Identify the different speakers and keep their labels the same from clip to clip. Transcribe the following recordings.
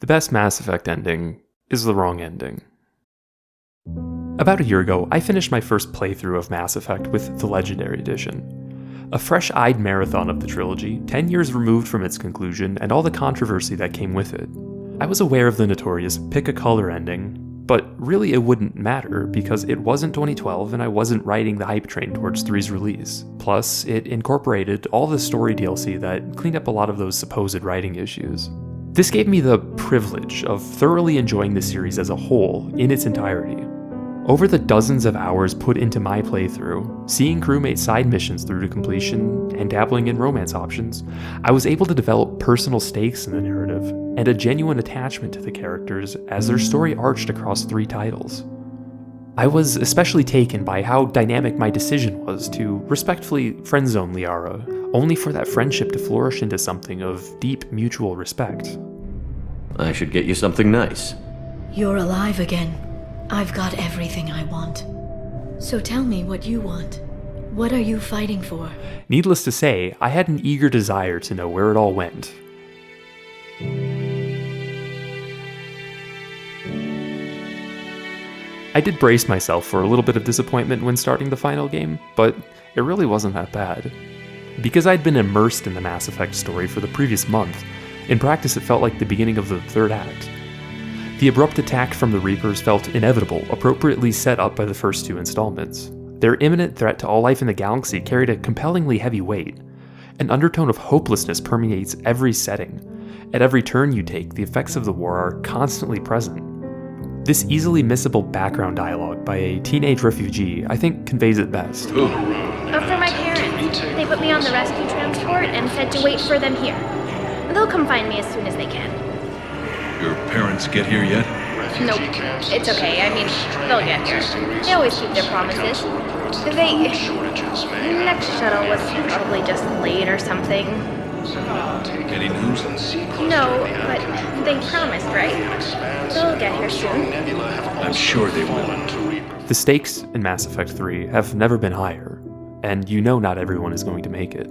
Speaker 1: The best Mass Effect ending is the wrong ending. About a year ago, I finished my first playthrough of Mass Effect with the Legendary Edition. A fresh-eyed marathon of the trilogy, 10 years removed from its conclusion and all the controversy that came with it. I was aware of the notorious pick-a-color ending, but really it wouldn't matter because it wasn't 2012 and I wasn't riding the hype train towards 3's release. Plus, it incorporated all the story DLC that cleaned up a lot of those supposed writing issues. This gave me the privilege of thoroughly enjoying the series as a whole in its entirety. Over the dozens of hours put into my playthrough, seeing crewmate side missions through to completion, and dabbling in romance options, I was able to develop personal stakes in the narrative, and a genuine attachment to the characters as their story arched across 3 titles. I was especially taken by how dynamic my decision was to respectfully friendzone Liara, only for that friendship to flourish into something of deep mutual respect.
Speaker 2: I should get you something nice.
Speaker 3: You're alive again. I've got everything I want. So tell me what you want. What are you fighting for?
Speaker 1: Needless to say, I had an eager desire to know where it all went. I did brace myself for a little bit of disappointment when starting the final game, but it really wasn't that bad. Because I'd been immersed in the Mass Effect story for the previous month, in practice it felt like the beginning of the 3rd act. The abrupt attack from the Reapers felt inevitable, appropriately set up by the first 2 installments. Their imminent threat to all life in the galaxy carried a compellingly heavy weight. An undertone of hopelessness permeates every setting. At every turn you take, the effects of the war are constantly present. This easily missable background dialogue by a teenage refugee, I think, conveys it best.
Speaker 4: For my parents. They put me on the rescue transport and said to wait for them here. They'll come find me as soon as they can.
Speaker 5: Your parents get here yet?
Speaker 4: Nope. It's okay. I mean, they'll get here. They always keep their promises. Next shuttle was probably just late or something.
Speaker 5: Any news?
Speaker 4: No, but they promised, right? They'll get here soon.
Speaker 5: I'm sure they will.
Speaker 1: The stakes in Mass Effect 3 have never been higher, and you know not everyone is going to make it.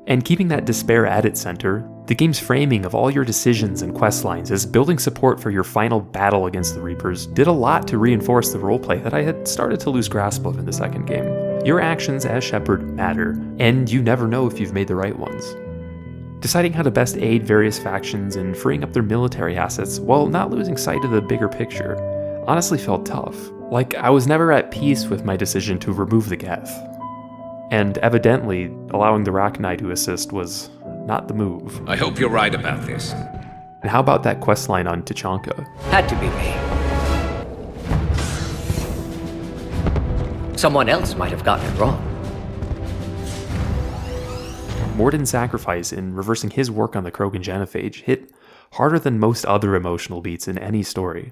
Speaker 1: And keeping that despair at its center, the game's framing of all your decisions and questlines as building support for your final battle against the Reapers did a lot to reinforce the roleplay that I had started to lose grasp of in the second game. Your actions as Shepard matter, and you never know if you've made the right ones. Deciding how to best aid various factions and freeing up their military assets while not losing sight of the bigger picture honestly felt tough. Like I was never at peace with my decision to remove the Geth. And evidently, allowing the Rachni to assist was not the move.
Speaker 6: I hope you're right about this.
Speaker 1: And how about that questline on Tuchanka?
Speaker 7: Had to be me. Someone else might have gotten it wrong.
Speaker 1: Mordin's sacrifice in reversing his work on the Krogan genophage hit harder than most other emotional beats in any story.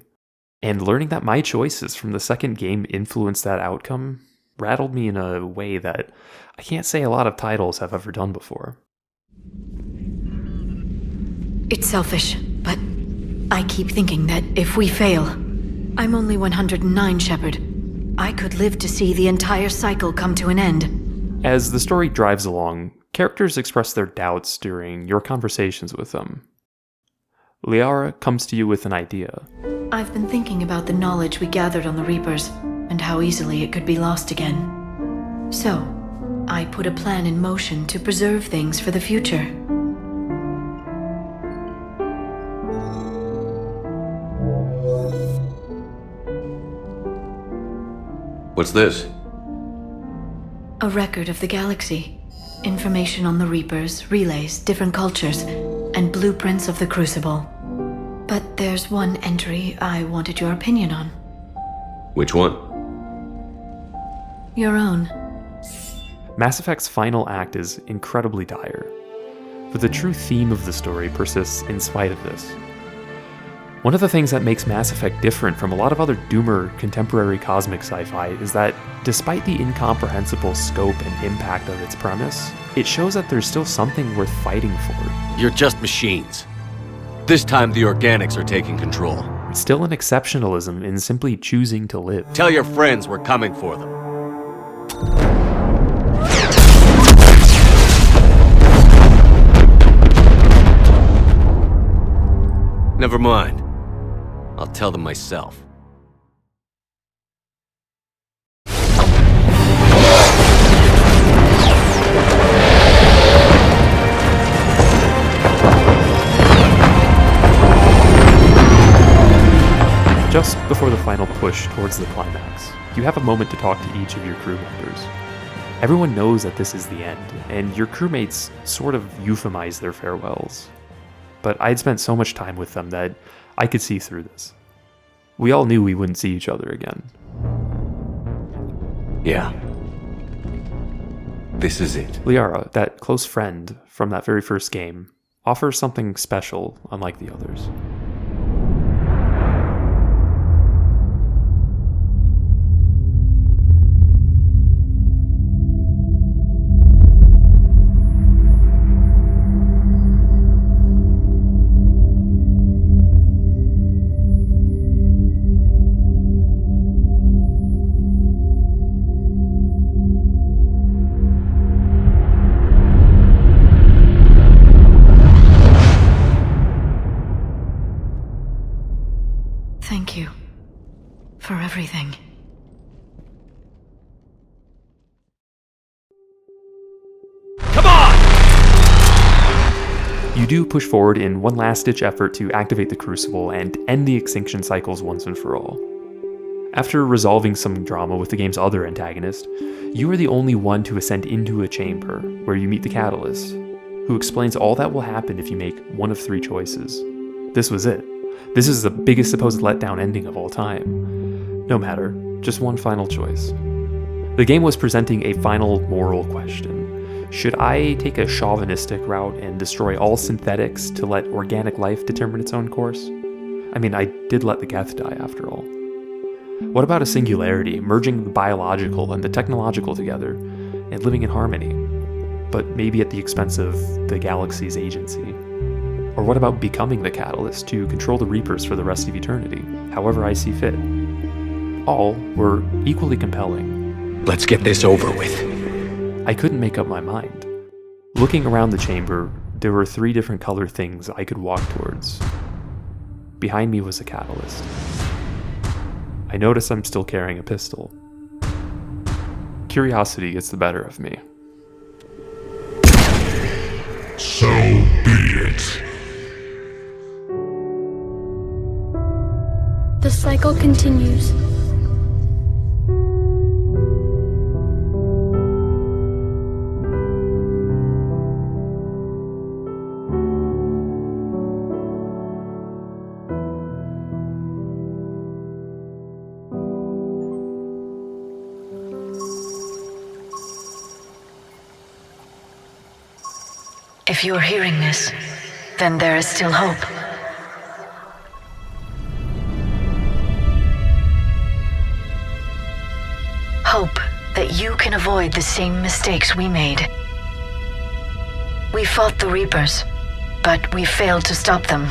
Speaker 1: And learning that my choices from the second game influenced that outcome rattled me in a way that I can't say a lot of titles have ever done before.
Speaker 3: It's selfish, but I keep thinking that if we fail, I'm only 109, Shepard. I could live to see the entire cycle come to an end.
Speaker 1: As the story drives along, characters express their doubts during your conversations with them. Liara comes to you with an idea.
Speaker 3: I've been thinking about the knowledge we gathered on the Reapers, and how easily it could be lost again. So, I put a plan in motion to preserve things for the future.
Speaker 2: What's this?
Speaker 3: A record of the galaxy. Information on the Reapers, relays, different cultures, and blueprints of the Crucible. But there's one entry I wanted your opinion on.
Speaker 2: Which one?
Speaker 3: Your own.
Speaker 1: Mass Effect's final act is incredibly dire, but the true theme of the story persists in spite of this. One of the things that makes Mass Effect different from a lot of other doomer contemporary cosmic sci-fi is that, despite the incomprehensible scope and impact of its premise, it shows that there's still something worth fighting for.
Speaker 8: You're just machines. This time the organics are taking control.
Speaker 1: It's still an exceptionalism in simply choosing to live.
Speaker 8: Tell your friends we're coming for them. Never mind. I'll tell them myself.
Speaker 1: Just before the final push towards the climax, you have a moment to talk to each of your crew members. Everyone knows that this is the end, and your crewmates sort of euphemize their farewells. But I'd spent so much time with them that I could see through this. We all knew we wouldn't see each other again.
Speaker 8: Yeah. This is it.
Speaker 1: Liara, that close friend from that very first game, offers something special unlike the others.
Speaker 3: Thank you for everything.
Speaker 8: Come on!
Speaker 1: You do push forward in one last-ditch effort to activate the Crucible and end the extinction cycles once and for all. After resolving some drama with the game's other antagonist, you are the only one to ascend into a chamber where you meet the Catalyst, who explains all that will happen if you make one of three choices. This was it. This is the biggest supposed letdown ending of all time. No matter, just one final choice. The game was presenting a final moral question. Should I take a chauvinistic route and destroy all synthetics to let organic life determine its own course? I mean, I did let the Geth die after all. What about a singularity, merging the biological and the technological together, and living in harmony, but maybe at the expense of the galaxy's agency? Or what about becoming the Catalyst to control the Reapers for the rest of eternity, however I see fit? All were equally compelling.
Speaker 7: Let's get this over with.
Speaker 1: I couldn't make up my mind. Looking around the chamber, there were 3 different color things I could walk towards. Behind me was a Catalyst. I notice I'm still carrying a pistol. Curiosity gets the better of me.
Speaker 6: So be it.
Speaker 4: The cycle continues.
Speaker 3: If you're hearing this, then there is still hope. Hope that you can avoid the same mistakes we made. We fought the Reapers, but we failed to stop them.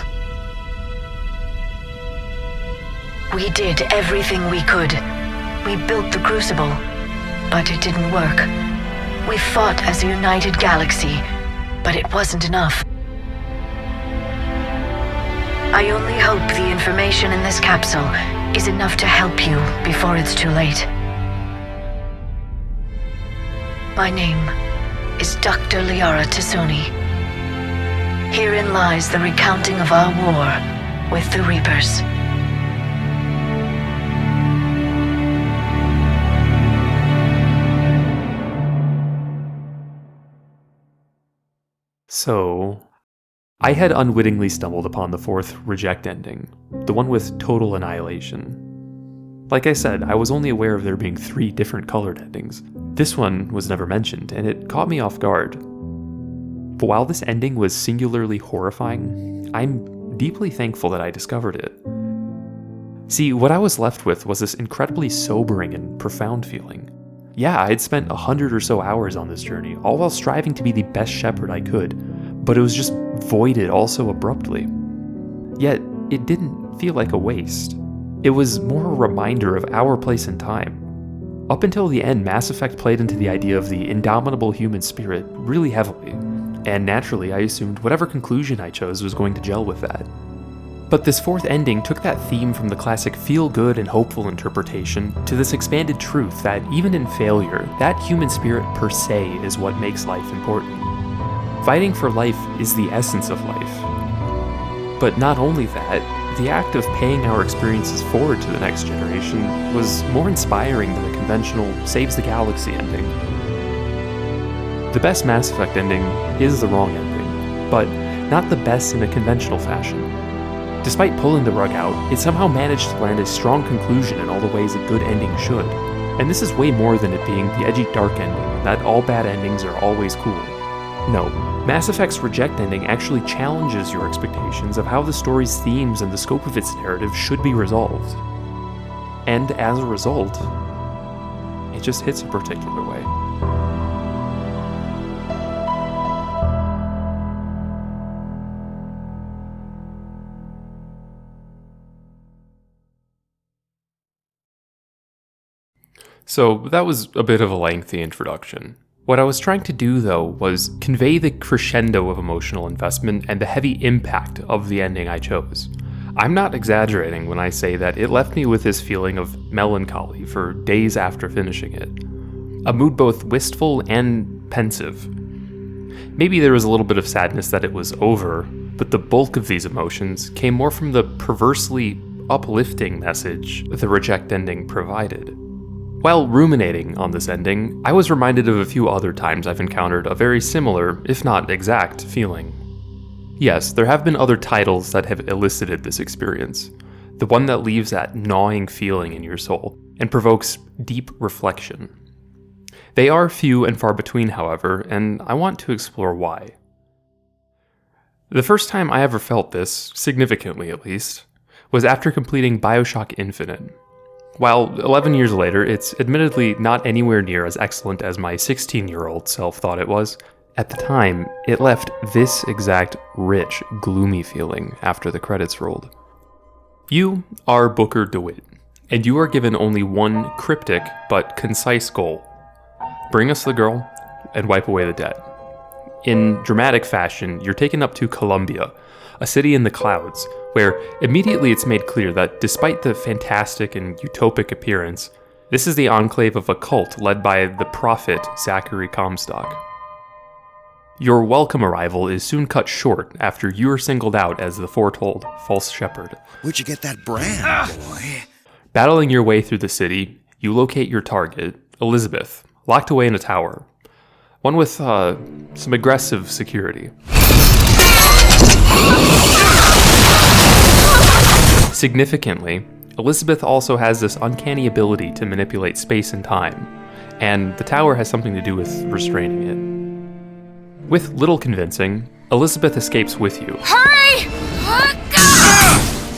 Speaker 3: We did everything we could. We built the Crucible, but it didn't work. We fought as a united galaxy, but it wasn't enough. I only hope the information in this capsule is enough to help you before it's too late. My name is Dr. Liara T'Soni. Herein lies the recounting of our war with the Reapers.
Speaker 1: So, I had unwittingly stumbled upon the 4th reject ending, the one with total annihilation. Like I said, I was only aware of there being 3 different colored endings. This one was never mentioned, and it caught me off guard. But while this ending was singularly horrifying, I'm deeply thankful that I discovered it. See, what I was left with was this incredibly sobering and profound feeling. Yeah, I'd spent 100 or so hours on this journey, all while striving to be the best shepherd I could, but it was just voided all so abruptly. Yet, it didn't feel like a waste. It was more a reminder of our place in time. Up until the end, Mass Effect played into the idea of the indomitable human spirit really heavily, and naturally I assumed whatever conclusion I chose was going to gel with that. But this fourth ending took that theme from the classic feel-good and hopeful interpretation to this expanded truth that even in failure, that human spirit per se is what makes life important. Fighting for life is the essence of life. But not only that, the act of paying our experiences forward to the next generation was more inspiring than a conventional saves the galaxy ending. The best Mass Effect ending is the wrong ending, but not the best in a conventional fashion. Despite pulling the rug out, it somehow managed to land a strong conclusion in all the ways a good ending should. And this is way more than it being the edgy dark ending, that all bad endings are always cool. No, Mass Effect's Reject ending actually challenges your expectations of how the story's themes and the scope of its narrative should be resolved. And as a result, it just hits a particular way. So that was a bit of a lengthy introduction. What I was trying to do, though, was convey the crescendo of emotional investment and the heavy impact of the ending I chose. I'm not exaggerating when I say that it left me with this feeling of melancholy for days after finishing it. A mood both wistful and pensive. Maybe there was a little bit of sadness that it was over, but the bulk of these emotions came more from the perversely uplifting message the Reject ending provided. While ruminating on this ending, I was reminded of a few other times I've encountered a very similar, if not exact, feeling. Yes, there have been other titles that have elicited this experience, the one that leaves that gnawing feeling in your soul and provokes deep reflection. They are few and far between, however, and I want to explore why. The first time I ever felt this, significantly at least, was after completing BioShock Infinite. While 11 years later, it's admittedly not anywhere near as excellent as my 16-year-old self thought it was, at the time, it left this exact rich, gloomy feeling after the credits rolled. You are Booker DeWitt, and you are given only one cryptic but concise goal. Bring us the girl and wipe away the debt. In dramatic fashion, you're taken up to Columbia, a city in the clouds, where immediately it's made clear that despite the fantastic and utopic appearance, this is the enclave of a cult led by the prophet Zachary Comstock. Your welcome arrival is soon cut short after you are singled out as the foretold false shepherd.
Speaker 9: Where'd you get that brand, boy?
Speaker 1: Battling your way through the city, you locate your target, Elizabeth, locked away in a tower. One with some aggressive security. Significantly, Elizabeth also has this uncanny ability to manipulate space and time, and the tower has something to do with restraining it. With little convincing, Elizabeth escapes with you.
Speaker 10: Hurry!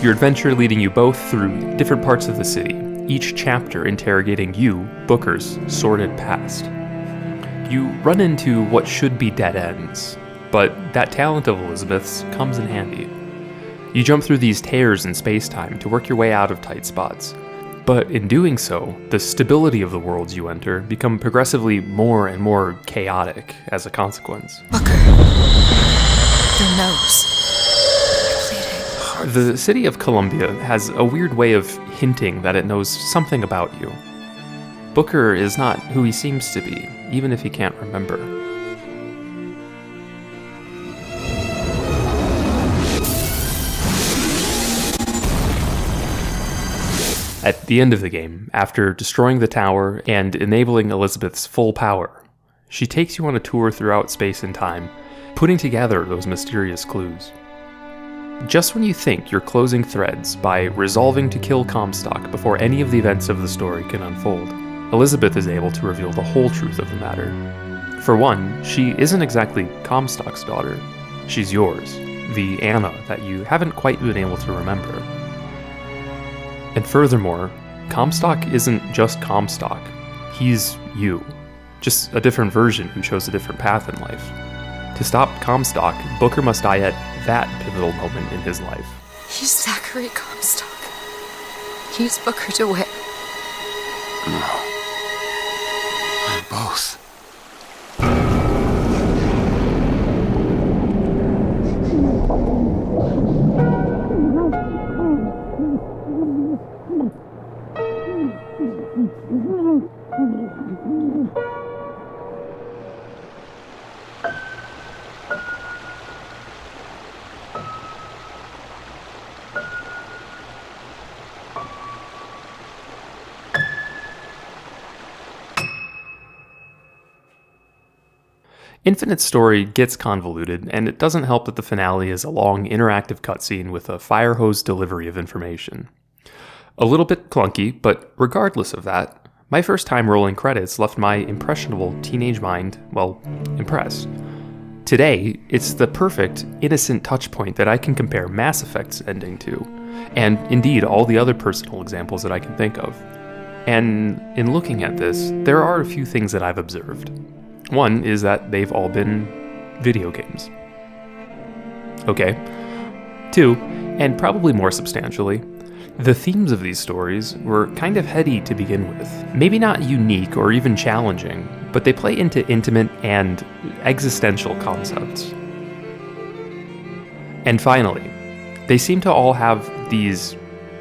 Speaker 1: Your adventure leading you both through different parts of the city, each chapter interrogating you, Booker's, sordid past. You run into what should be dead ends, but that talent of Elizabeth's comes in handy. You jump through these tears in space-time to work your way out of tight spots. But in doing so, the stability of the worlds you enter become progressively more and more chaotic as a consequence.
Speaker 10: Booker. Your nose. Bleeding.
Speaker 1: The city of Columbia has a weird way of hinting that it knows something about you. Booker is not who he seems to be, even if he can't remember. At the end of the game, after destroying the tower and enabling Elizabeth's full power, she takes you on a tour throughout space and time, putting together those mysterious clues. Just when you think you're closing threads by resolving to kill Comstock before any of the events of the story can unfold, Elizabeth is able to reveal the whole truth of the matter. For one, she isn't exactly Comstock's daughter. She's yours, the Anna that you haven't quite been able to remember. And furthermore, Comstock isn't just Comstock. He's you. Just a different version who chose a different path in life. To stop Comstock, Booker must die at that pivotal moment in his life.
Speaker 10: He's Zachary Comstock. He's Booker DeWitt.
Speaker 9: No. I'm both.
Speaker 1: Infinite's story gets convoluted, and it doesn't help that the finale is a long, interactive cutscene with a fire hose delivery of information. A little bit clunky, but regardless of that, my first time rolling credits left my impressionable teenage mind, well, impressed. Today, it's the perfect, innocent touchpoint that I can compare Mass Effect's ending to, and indeed all the other personal examples that I can think of. And in looking at this, there are a few things that I've observed. One is that they've all been video games. Okay. Two, and probably more substantially, the themes of these stories were kind of heady to begin with. Maybe not unique or even challenging, but they play into intimate and existential concepts. And finally, they seem to all have these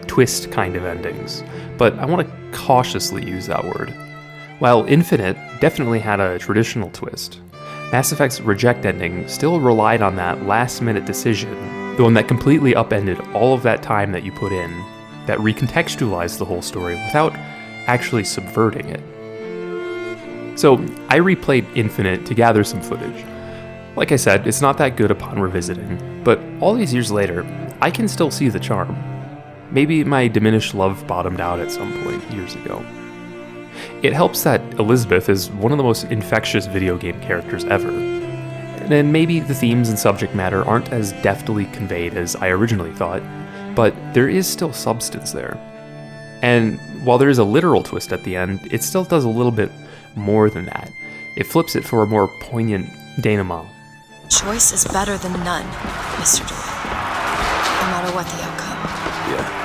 Speaker 1: twist kind of endings, but I want to cautiously use that word. While Infinite definitely had a traditional twist, Mass Effect's Reject ending still relied on that last-minute decision, the one that completely upended all of that time that you put in, that recontextualized the whole story without actually subverting it. So I replayed Infinite to gather some footage. Like I said, it's not that good upon revisiting, but all these years later, I can still see the charm. Maybe my diminished love bottomed out at some point years ago. It helps that Elizabeth is one of the most infectious video game characters ever. And maybe the themes and subject matter aren't as deftly conveyed as I originally thought, but there is still substance there. And while there is a literal twist at the end, it still does a little bit more than that. It flips it for a more poignant denouement.
Speaker 10: Choice is better than none, Mr. DeWitt. No matter what the outcome.
Speaker 9: Yeah.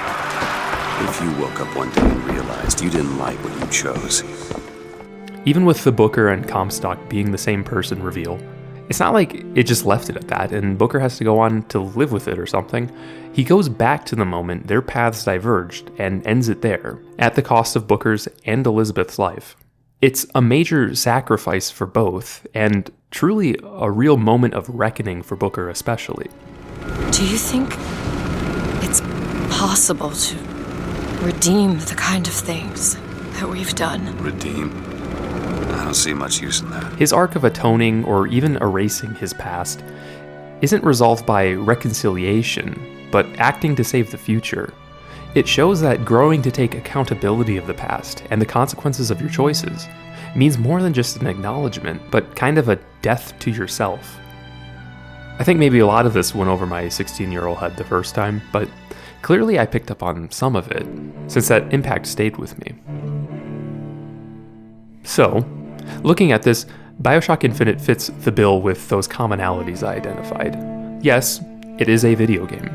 Speaker 9: If you woke up one day and realized you didn't like what you chose.
Speaker 1: Even with the Booker and Comstock being the same person reveal, it's not like it just left it at that and Booker has to go on to live with it or something. He goes back to the moment their paths diverged and ends it there, at the cost of Booker's and Elizabeth's life. It's a major sacrifice for both, and truly a real moment of reckoning for Booker especially.
Speaker 10: Do you think it's possible to redeem the kind of things that we've done?
Speaker 9: Redeem? I don't see much use in that.
Speaker 1: His arc of atoning or even erasing his past isn't resolved by reconciliation, but acting to save the future. It shows that growing to take accountability of the past and the consequences of your choices means more than just an acknowledgement, but kind of a death to yourself. I think maybe a lot of this went over my 16-year-old head the first time, but clearly I picked up on some of it, since that impact stayed with me. So, looking at this, BioShock Infinite fits the bill with those commonalities I identified. Yes, it is a video game.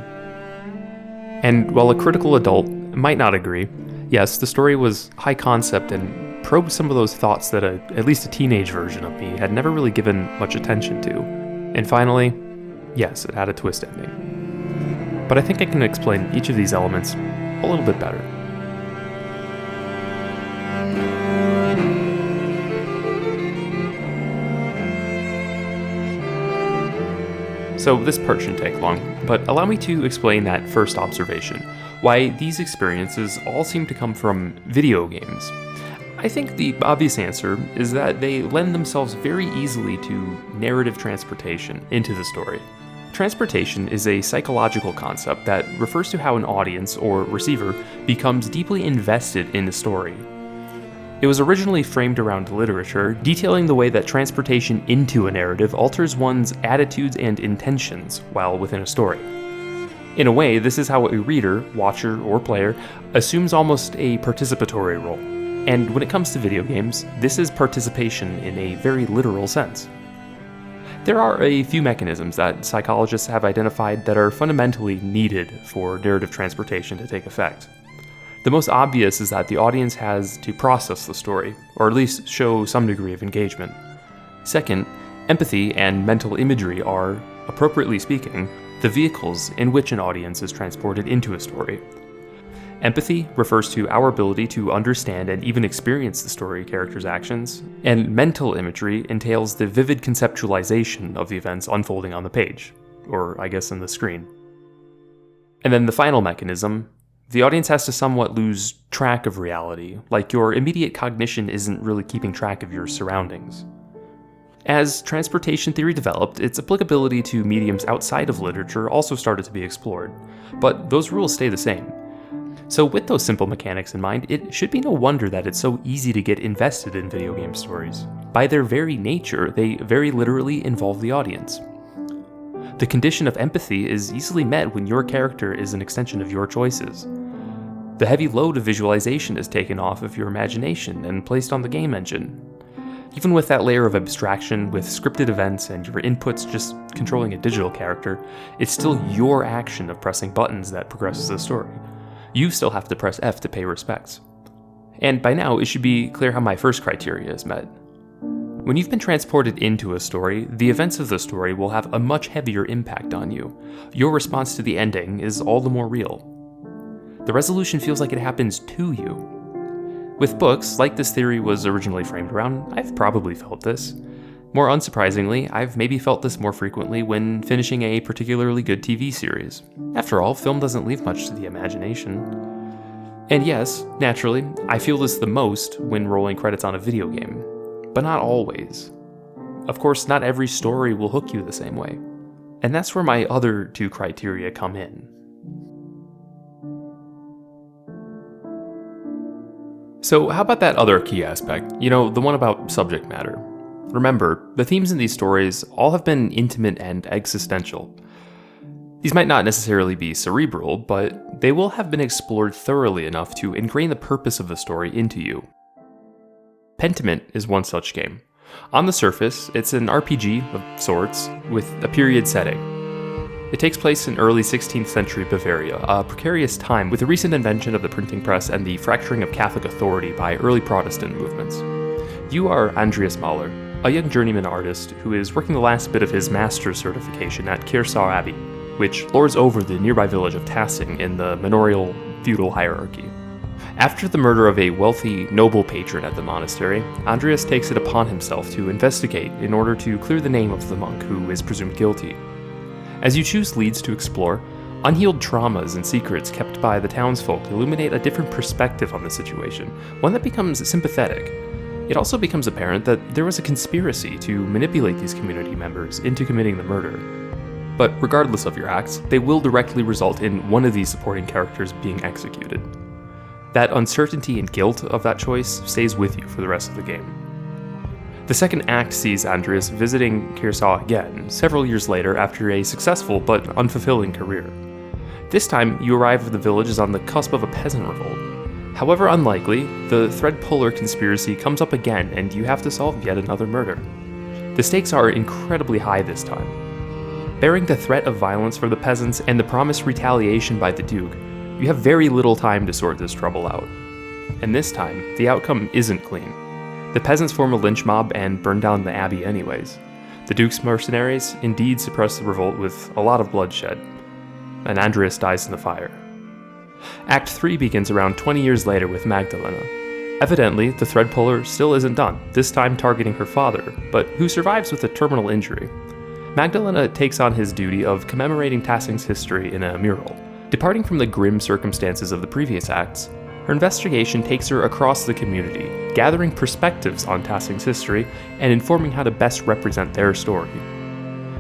Speaker 1: And while a critical adult might not agree, yes, the story was high concept and probed some of those thoughts that at least a teenage version of me had never really given much attention to. And finally, yes, it had a twist ending. But I think I can explain each of these elements a little bit better. So this part shouldn't take long, but allow me to explain that first observation, why these experiences all seem to come from video games. I think the obvious answer is that they lend themselves very easily to narrative transportation into the story. Transportation is a psychological concept that refers to how an audience or receiver becomes deeply invested in a story. It was originally framed around literature, detailing the way that transportation into a narrative alters one's attitudes and intentions while within a story. In a way, this is how a reader, watcher, or player assumes almost a participatory role. And when it comes to video games, this is participation in a very literal sense. There are a few mechanisms that psychologists have identified that are fundamentally needed for narrative transportation to take effect. The most obvious is that the audience has to process the story, or at least show some degree of engagement. Second, empathy and mental imagery are, appropriately speaking, the vehicles in which an audience is transported into a story. Empathy refers to our ability to understand and even experience the story character's actions, and mental imagery entails the vivid conceptualization of the events unfolding on the page, or I guess in the screen. And then the final mechanism, the audience has to somewhat lose track of reality, like your immediate cognition isn't really keeping track of your surroundings. As transportation theory developed, its applicability to mediums outside of literature also started to be explored, but those rules stay the same. So with those simple mechanics in mind, it should be no wonder that it's so easy to get invested in video game stories. By their very nature, they very literally involve the audience. The condition of empathy is easily met when your character is an extension of your choices. The heavy load of visualization is taken off of your imagination and placed on the game engine. Even with that layer of abstraction, with scripted events and your inputs just controlling a digital character, it's still your action of pressing buttons that progresses the story. You still have to press F to pay respects. And by now, it should be clear how my first criteria is met. When you've been transported into a story, the events of the story will have a much heavier impact on you. Your response to the ending is all the more real. The resolution feels like it happens to you. With books, like this theory was originally framed around, I've probably felt this. More unsurprisingly, I've maybe felt this more frequently when finishing a particularly good TV series. After all, film doesn't leave much to the imagination. And yes, naturally, I feel this the most when rolling credits on a video game. But not always. Of course, not every story will hook you the same way. And that's where my other two criteria come in. So how about that other key aspect? The one about subject matter. Remember, the themes in these stories all have been intimate and existential. These might not necessarily be cerebral, but they will have been explored thoroughly enough to ingrain the purpose of the story into you. Pentiment is one such game. On the surface, it's an RPG of sorts with a period setting. It takes place in early 16th century Bavaria, a precarious time with the recent invention of the printing press and the fracturing of Catholic authority by early Protestant movements. You are Andreas Mahler, a young journeyman artist who is working the last bit of his master's certification at Kearsarge Abbey, which lords over the nearby village of Tassing in the manorial feudal hierarchy. After the murder of a wealthy, noble patron at the monastery, Andreas takes it upon himself to investigate in order to clear the name of the monk who is presumed guilty. As you choose leads to explore, unhealed traumas and secrets kept by the townsfolk illuminate a different perspective on the situation, one that becomes sympathetic. It also becomes apparent that there was a conspiracy to manipulate these community members into committing the murder. But regardless of your acts, they will directly result in one of these supporting characters being executed. That uncertainty and guilt of that choice stays with you for the rest of the game. The second act sees Andreas visiting Kearsarge again, several years later after a successful but unfulfilling career. This time, you arrive at the village is on the cusp of a peasant revolt. However unlikely, the Threadpuller conspiracy comes up again and you have to solve yet another murder. The stakes are incredibly high this time. Bearing the threat of violence from the peasants and the promised retaliation by the Duke, you have very little time to sort this trouble out. And this time, the outcome isn't clean. The peasants form a lynch mob and burn down the abbey anyways. The Duke's mercenaries indeed suppress the revolt with a lot of bloodshed, and Andreas dies in the fire. Act 3 begins around 20 years later with Magdalena. Evidently, the Threadpuller still isn't done, this time targeting her father, but who survives with a terminal injury. Magdalena takes on his duty of commemorating Tassing's history in a mural. Departing from the grim circumstances of the previous acts, her investigation takes her across the community, gathering perspectives on Tassing's history and informing how to best represent their story.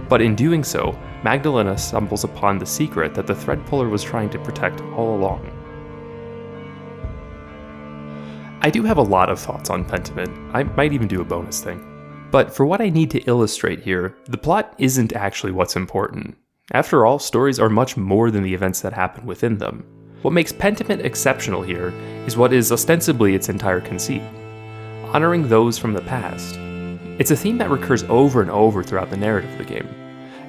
Speaker 1: But in doing so, Magdalena stumbles upon the secret that the Threadpuller was trying to protect all along. I do have a lot of thoughts on Pentiment. I might even do a bonus thing. But for what I need to illustrate here, the plot isn't actually what's important. After all, stories are much more than the events that happen within them. What makes Pentiment exceptional here is what is ostensibly its entire conceit: honoring those from the past. It's a theme that recurs over and over throughout the narrative of the game.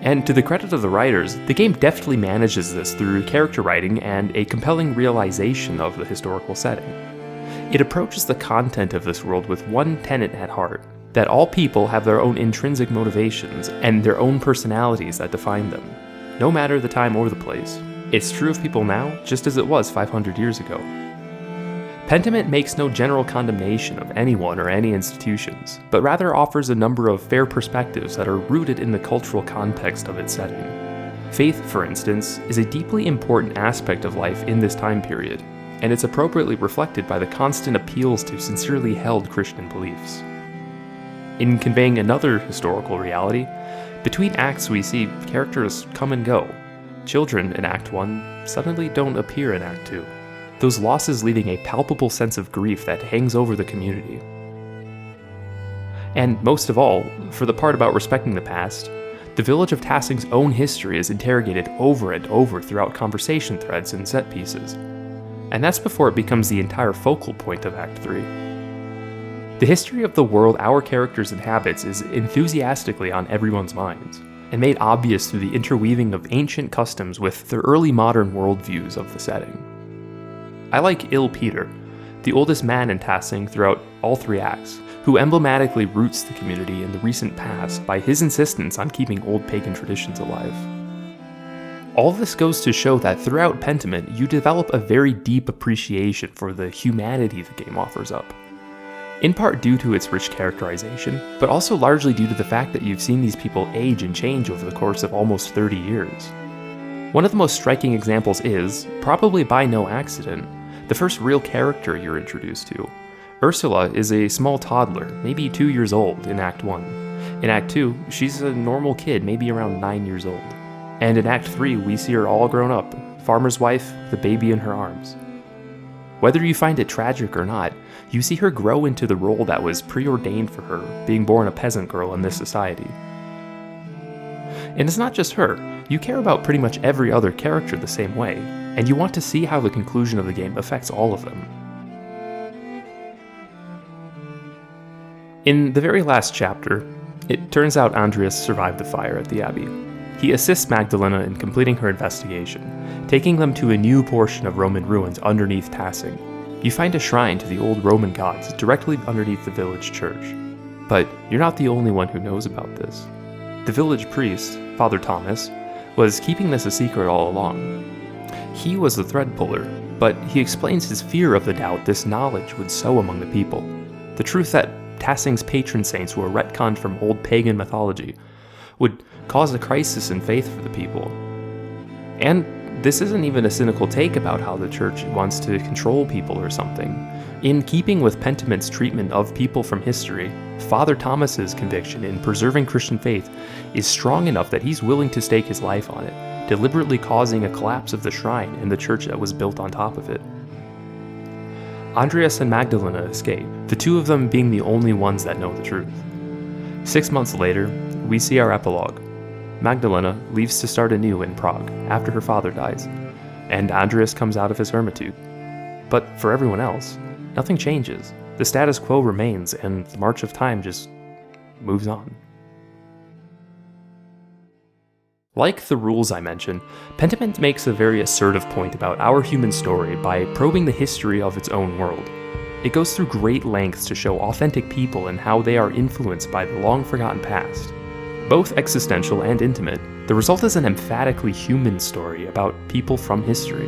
Speaker 1: And to the credit of the writers, the game deftly manages this through character writing and a compelling realization of the historical setting. It approaches the content of this world with one tenet at heart: that all people have their own intrinsic motivations and their own personalities that define them, no matter the time or the place. It's true of people now, just as it was 500 years ago. Pentiment makes no general condemnation of anyone or any institutions, but rather offers a number of fair perspectives that are rooted in the cultural context of its setting. Faith, for instance, is a deeply important aspect of life in this time period, and it's appropriately reflected by the constant appeals to sincerely held Christian beliefs. In conveying another historical reality, between acts we see characters come and go. Children in Act 1 suddenly don't appear in Act 2. Those losses leaving a palpable sense of grief that hangs over the community. And most of all, for the part about respecting the past, the village of Tassing's own history is interrogated over and over throughout conversation threads and set pieces. And that's before it becomes the entire focal point of Act 3. The history of the world our characters inhabit is enthusiastically on everyone's minds, and made obvious through the interweaving of ancient customs with the early modern worldviews of the setting. I like Ill Peter, the oldest man in Tassing throughout all 3 acts, who emblematically roots the community in the recent past by his insistence on keeping old pagan traditions alive. All of this goes to show that throughout Pentiment, you develop a very deep appreciation for the humanity the game offers up. In part due to its rich characterization, but also largely due to the fact that you've seen these people age and change over the course of almost 30 years. One of the most striking examples is, probably by no accident, the first real character you're introduced to. Ursula is a small toddler, maybe 2 years old in Act 1. In Act 2, she's a normal kid, maybe around 9 years old. And in Act 3, we see her all grown up, farmer's wife, with a baby in her arms. Whether you find it tragic or not, you see her grow into the role that was preordained for her, being born a peasant girl in this society. And it's not just her, you care about pretty much every other character the same way, and you want to see how the conclusion of the game affects all of them. In the very last chapter, it turns out Andreas survived the fire at the Abbey. He assists Magdalena in completing her investigation, taking them to a new portion of Roman ruins underneath Tassing. You find a shrine to the old Roman gods directly underneath the village church. But you're not the only one who knows about this. The village priest, Father Thomas, was keeping this a secret all along. He was the thread puller, but he explains his fear of the doubt this knowledge would sow among the people. The truth that Tassing's patron saints were retconned from old pagan mythology would cause a crisis in faith for the people. And this isn't even a cynical take about how the church wants to control people or something. In keeping with Pentiment's treatment of people from history, Father Thomas's conviction in preserving Christian faith is strong enough that he's willing to stake his life on it, deliberately causing a collapse of the shrine and the church that was built on top of it. Andreas and Magdalena escape, the two of them being the only ones that know the truth. 6 months later, we see our epilogue. Magdalena leaves to start anew in Prague after her father dies, and Andreas comes out of his hermitude. But for everyone else, nothing changes. The status quo remains, and the march of time just moves on. Like the rules I mentioned, Pentiment makes a very assertive point about our human story by probing the history of its own world. It goes through great lengths to show authentic people and how they are influenced by the long-forgotten past. Both existential and intimate, the result is an emphatically human story about people from history.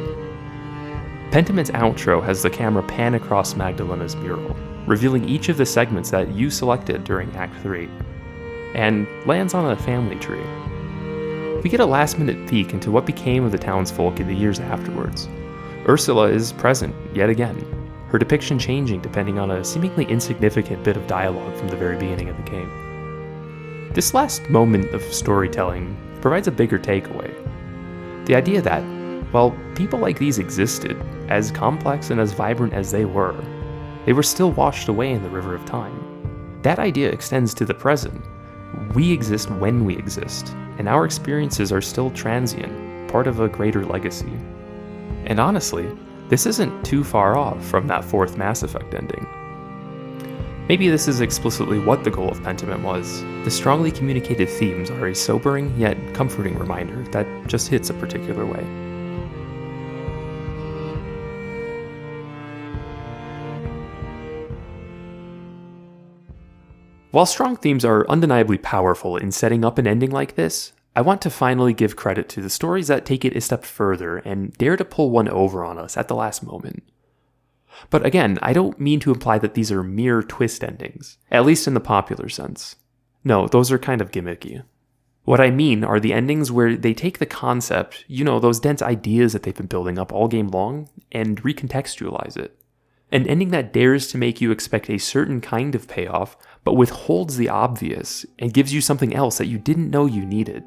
Speaker 1: Pentiment's outro has the camera pan across Magdalena's mural, revealing each of the segments that you selected during Act 3, and lands on a family tree. We get a last-minute peek into what became of the townsfolk in the years afterwards. Ursula is present, yet again, her depiction changing depending on a seemingly insignificant bit of dialogue from the very beginning of the game. This last moment of storytelling provides a bigger takeaway. The idea that, while people like these existed, as complex and as vibrant as they were still washed away in the river of time. That idea extends to the present. We exist when we exist, and our experiences are still transient, part of a greater legacy. And honestly, this isn't too far off from that fourth Mass Effect ending. Maybe this is explicitly what the goal of Pentiment was. The strongly communicated themes are a sobering yet comforting reminder that just hits a particular way. While strong themes are undeniably powerful in setting up an ending like this, I want to finally give credit to the stories that take it a step further and dare to pull one over on us at the last moment. But again, I don't mean to imply that these are mere twist endings, at least in the popular sense. No, those are kind of gimmicky. What I mean are the endings where they take the concept, those dense ideas that they've been building up all game long, and recontextualize it. An ending that dares to make you expect a certain kind of payoff, but withholds the obvious and gives you something else that you didn't know you needed.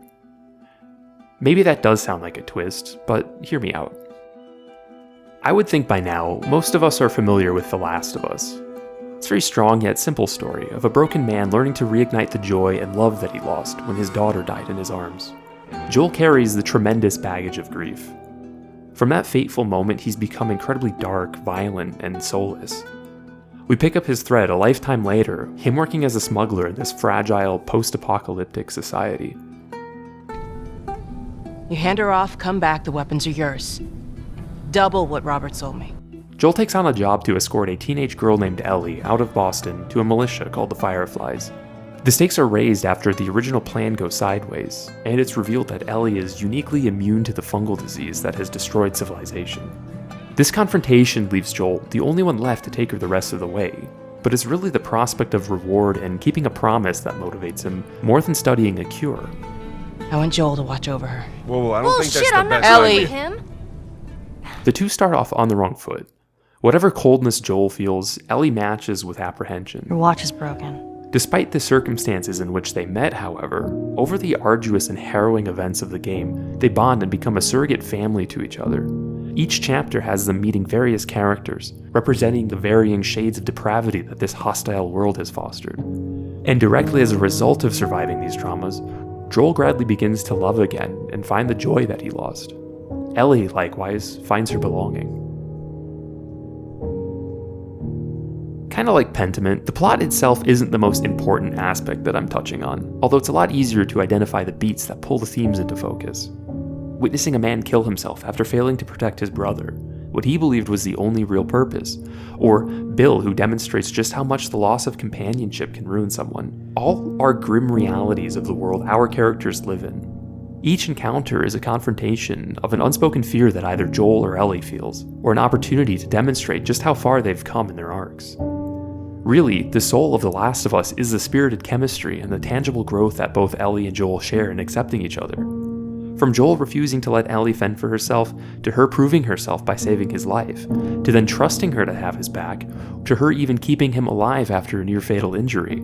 Speaker 1: Maybe that does sound like a twist, but hear me out. I would think by now, most of us are familiar with The Last of Us. It's a very strong yet simple story of a broken man learning to reignite the joy and love that he lost when his daughter died in his arms. Joel carries the tremendous baggage of grief. From that fateful moment, he's become incredibly dark, violent, and soulless. We pick up his thread a lifetime later, him working as a smuggler in this fragile, post-apocalyptic society.
Speaker 11: You hand her off, come back, the weapons are yours. Double what Robert sold me.
Speaker 1: Joel takes on a job to escort a teenage girl named Ellie out of Boston to a militia called the Fireflies. The stakes are raised after the original plan goes sideways, and it's revealed that Ellie is uniquely immune to the fungal disease that has destroyed civilization. This confrontation leaves Joel the only one left to take her the rest of the way, but it's really the prospect of reward and keeping a promise that motivates him more than studying a cure.
Speaker 11: I want Joel to watch over her.
Speaker 12: Whoa, I don't think that's the
Speaker 4: I'm
Speaker 12: best
Speaker 4: not
Speaker 11: Ellie.
Speaker 4: with him.
Speaker 1: The two start off on the wrong foot. Whatever coldness Joel feels, Ellie matches with apprehension.
Speaker 10: Your watch is broken.
Speaker 1: Despite the circumstances in which they met, however, over the arduous and harrowing events of the game, they bond and become a surrogate family to each other. Each chapter has them meeting various characters, representing the varying shades of depravity that this hostile world has fostered. And directly as a result of surviving these traumas, Joel gradually begins to love again and find the joy that he lost. Ellie, likewise, finds her belonging. Kind of like Pentiment, the plot itself isn't the most important aspect that I'm touching on, although it's a lot easier to identify the beats that pull the themes into focus. Witnessing a man kill himself after failing to protect his brother, what he believed was the only real purpose, or Bill, who demonstrates just how much the loss of companionship can ruin someone, all are grim realities of the world our characters live in. Each encounter is a confrontation of an unspoken fear that either Joel or Ellie feels, or an opportunity to demonstrate just how far they've come in their arcs. Really, the soul of The Last of Us is the spirited chemistry and the tangible growth that both Ellie and Joel share in accepting each other. From Joel refusing to let Ellie fend for herself, to her proving herself by saving his life, to then trusting her to have his back, to her even keeping him alive after a near-fatal injury.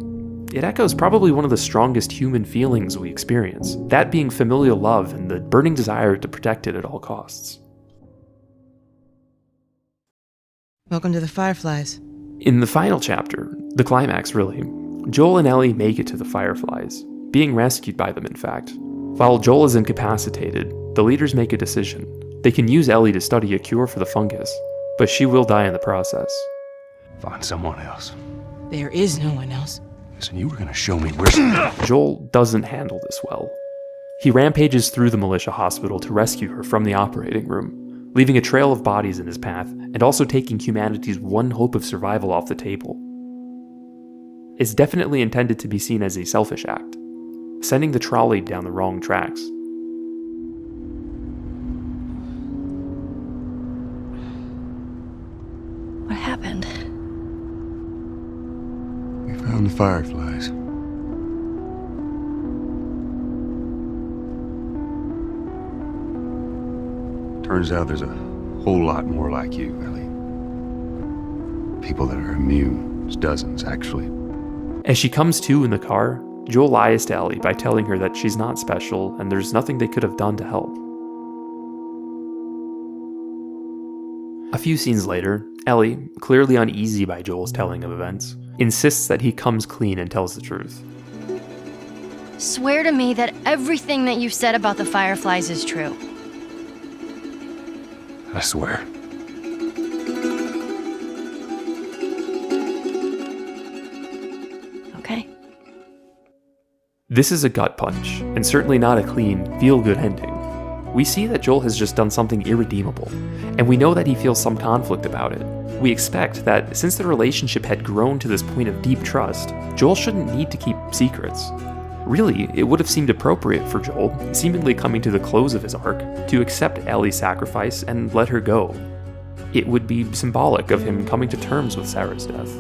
Speaker 1: It echoes probably one of the strongest human feelings we experience, that being familial love and the burning desire to protect it at all costs.
Speaker 11: Welcome to the Fireflies.
Speaker 1: In the final chapter, the climax really, Joel and Ellie make it to the Fireflies, being rescued by them in fact. While Joel is incapacitated, the leaders make a decision. They can use Ellie to study a cure for the fungus, but she will die in the process.
Speaker 12: Find someone else.
Speaker 11: There is no one else.
Speaker 12: Listen, you were gonna show me where...
Speaker 1: Joel doesn't handle this well. He rampages through the militia hospital to rescue her from the operating room, leaving a trail of bodies in his path, and also taking humanity's one hope of survival off the table. It's definitely intended to be seen as a selfish act, sending the trolley down the wrong tracks.
Speaker 10: What happened?
Speaker 12: We found the Fireflies. Turns out there's a whole lot more like you, Ellie. People that are immune. There's dozens, actually.
Speaker 1: As she comes to in the car, Joel lies to Ellie by telling her that she's not special and there's nothing they could have done to help. A few scenes later, Ellie, clearly uneasy by Joel's telling of events, insists that he comes clean and tells the truth.
Speaker 13: Swear to me that everything that you've said about the Fireflies is true.
Speaker 12: I swear.
Speaker 10: Okay.
Speaker 1: This is a gut punch, and certainly not a clean, feel-good ending. We see that Joel has just done something irredeemable, and we know that he feels some conflict about it. We expect that since the relationship had grown to this point of deep trust, Joel shouldn't need to keep secrets. Really, it would have seemed appropriate for Joel, seemingly coming to the close of his arc, to accept Ellie's sacrifice and let her go. It would be symbolic of him coming to terms with Sarah's death.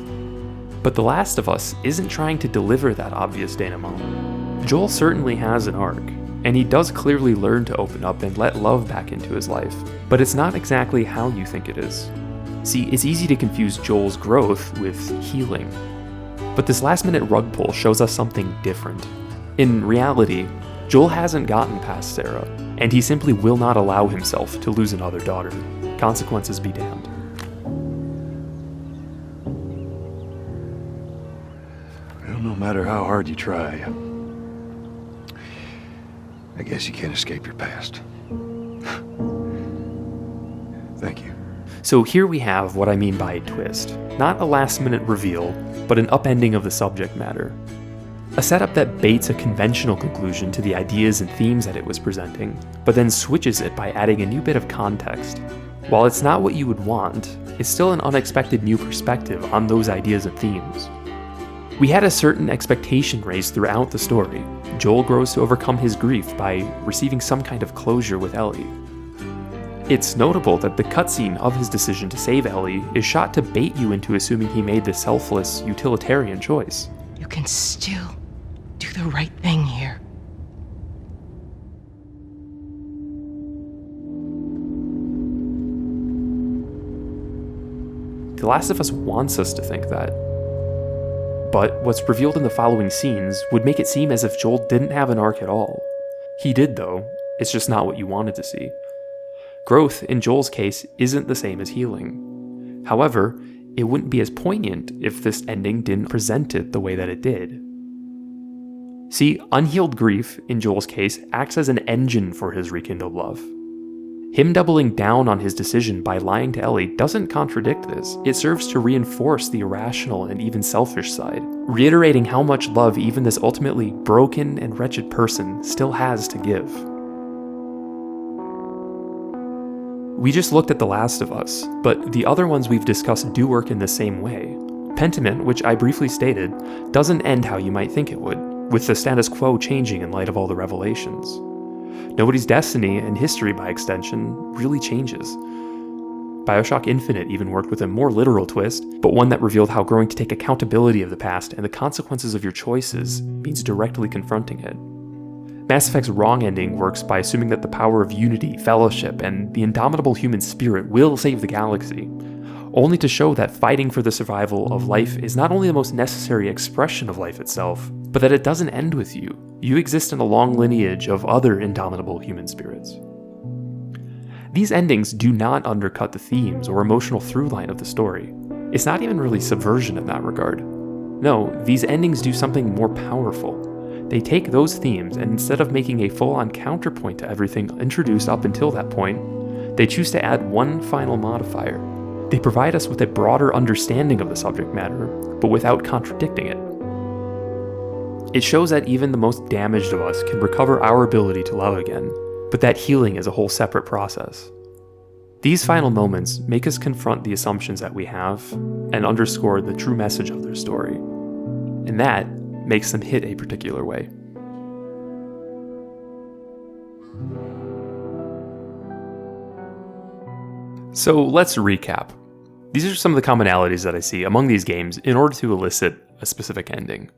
Speaker 1: But The Last of Us isn't trying to deliver that obvious denouement. Joel certainly has an arc, and he does clearly learn to open up and let love back into his life, but it's not exactly how you think it is. See, it's easy to confuse Joel's growth with healing. But this last-minute rug pull shows us something different. In reality, Joel hasn't gotten past Sarah, and he simply will not allow himself to lose another daughter. Consequences be damned.
Speaker 12: Well, no matter how hard you try, I guess you can't escape your past. Thank you.
Speaker 1: So here we have what I mean by a twist. Not a last-minute reveal, but an upending of the subject matter. A setup that baits a conventional conclusion to the ideas and themes that it was presenting, but then switches it by adding a new bit of context. While it's not what you would want, it's still an unexpected new perspective on those ideas and themes. We had a certain expectation raised throughout the story. Joel grows to overcome his grief by receiving some kind of closure with Ellie. It's notable that the cutscene of his decision to save Ellie is shot to bait you into assuming he made the selfless, utilitarian choice.
Speaker 11: You can still do the right thing here.
Speaker 1: The Last of Us wants us to think that. But what's revealed in the following scenes would make it seem as if Joel didn't have an arc at all. He did though, it's just not what you wanted to see. Growth, in Joel's case, isn't the same as healing. However, it wouldn't be as poignant if this ending didn't present it the way that it did. See, unhealed grief, in Joel's case, acts as an engine for his rekindled love. Him doubling down on his decision by lying to Ellie doesn't contradict this. It serves to reinforce the irrational and even selfish side, reiterating how much love even this ultimately broken and wretched person still has to give. We just looked at The Last of Us, but the other ones we've discussed do work in the same way. Pentiment, which I briefly stated, doesn't end how you might think it would, with the status quo changing in light of all the revelations. Nobody's destiny, and history by extension, really changes. BioShock Infinite even worked with a more literal twist, but one that revealed how growing to take accountability of the past and the consequences of your choices means directly confronting it. Mass Effect's wrong ending works by assuming that the power of unity, fellowship, and the indomitable human spirit will save the galaxy, only to show that fighting for the survival of life is not only the most necessary expression of life itself, but that it doesn't end with you. You exist in a long lineage of other indomitable human spirits. These endings do not undercut the themes or emotional through line of the story. It's not even really subversion in that regard. No, these endings do something more powerful. They take those themes, and instead of making a full-on counterpoint to everything introduced up until that point, they choose to add one final modifier. They provide us with a broader understanding of the subject matter, but without contradicting it. It shows that even the most damaged of us can recover our ability to love again, but that healing is a whole separate process. These final moments make us confront the assumptions that we have, and underscore the true message of their story. And that makes them hit a particular way. So let's recap. These are some of the commonalities that I see among these games in order to elicit a specific ending.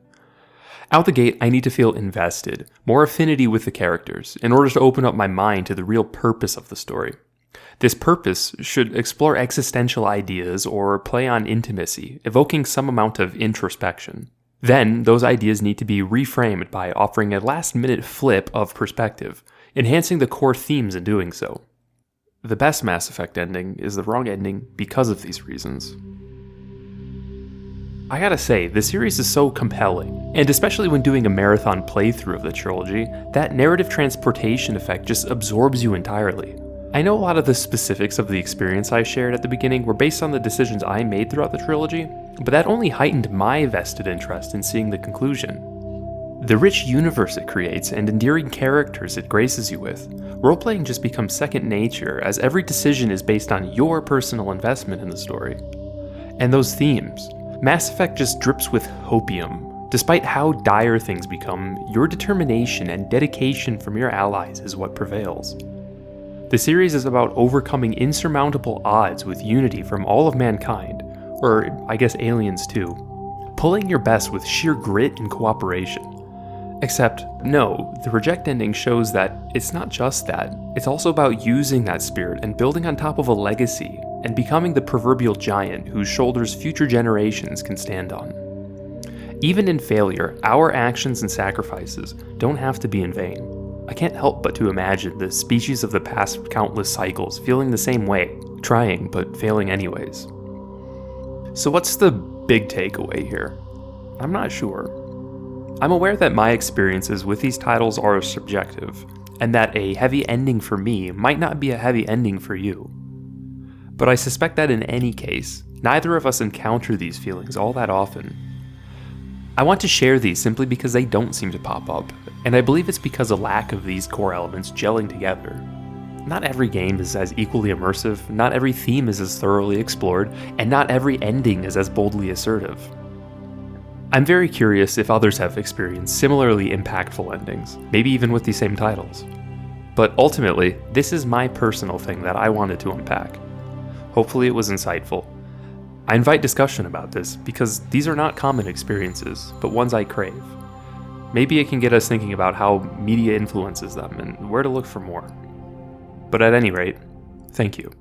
Speaker 1: Out the gate, I need to feel invested, more affinity with the characters, in order to open up my mind to the real purpose of the story. This purpose should explore existential ideas or play on intimacy, evoking some amount of introspection. Then, those ideas need to be reframed by offering a last-minute flip of perspective, enhancing the core themes in doing so. The best Mass Effect ending is the wrong ending because of these reasons. I gotta say, the series is so compelling, and especially when doing a marathon playthrough of the trilogy, that narrative transportation effect just absorbs you entirely. I know a lot of the specifics of the experience I shared at the beginning were based on the decisions I made throughout the trilogy, but that only heightened my vested interest in seeing the conclusion. The rich universe it creates and endearing characters it graces you with, role-playing just becomes second nature as every decision is based on your personal investment in the story. And those themes, Mass Effect just drips with hopium. Despite how dire things become, your determination and dedication from your allies is what prevails. The series is about overcoming insurmountable odds with unity from all of mankind, or I guess aliens too, pulling your best with sheer grit and cooperation. Except, no, the Reject ending shows that it's not just that, it's also about using that spirit and building on top of a legacy, and becoming the proverbial giant whose shoulders future generations can stand on. Even in failure, our actions and sacrifices don't have to be in vain. I can't help but to imagine the species of the past countless cycles feeling the same way, trying but failing anyways. So what's the big takeaway here? I'm not sure. I'm aware that my experiences with these titles are subjective, and that a heavy ending for me might not be a heavy ending for you. But I suspect that in any case, neither of us encounter these feelings all that often. I want to share these simply because they don't seem to pop up, and I believe it's because of lack of these core elements gelling together. Not every game is as equally immersive, not every theme is as thoroughly explored, and not every ending is as boldly assertive. I'm very curious if others have experienced similarly impactful endings, maybe even with these same titles. But ultimately, this is my personal thing that I wanted to unpack. Hopefully it was insightful. I invite discussion about this because these are not common experiences, but ones I crave. Maybe it can get us thinking about how media influences them and where to look for more. But at any rate, thank you.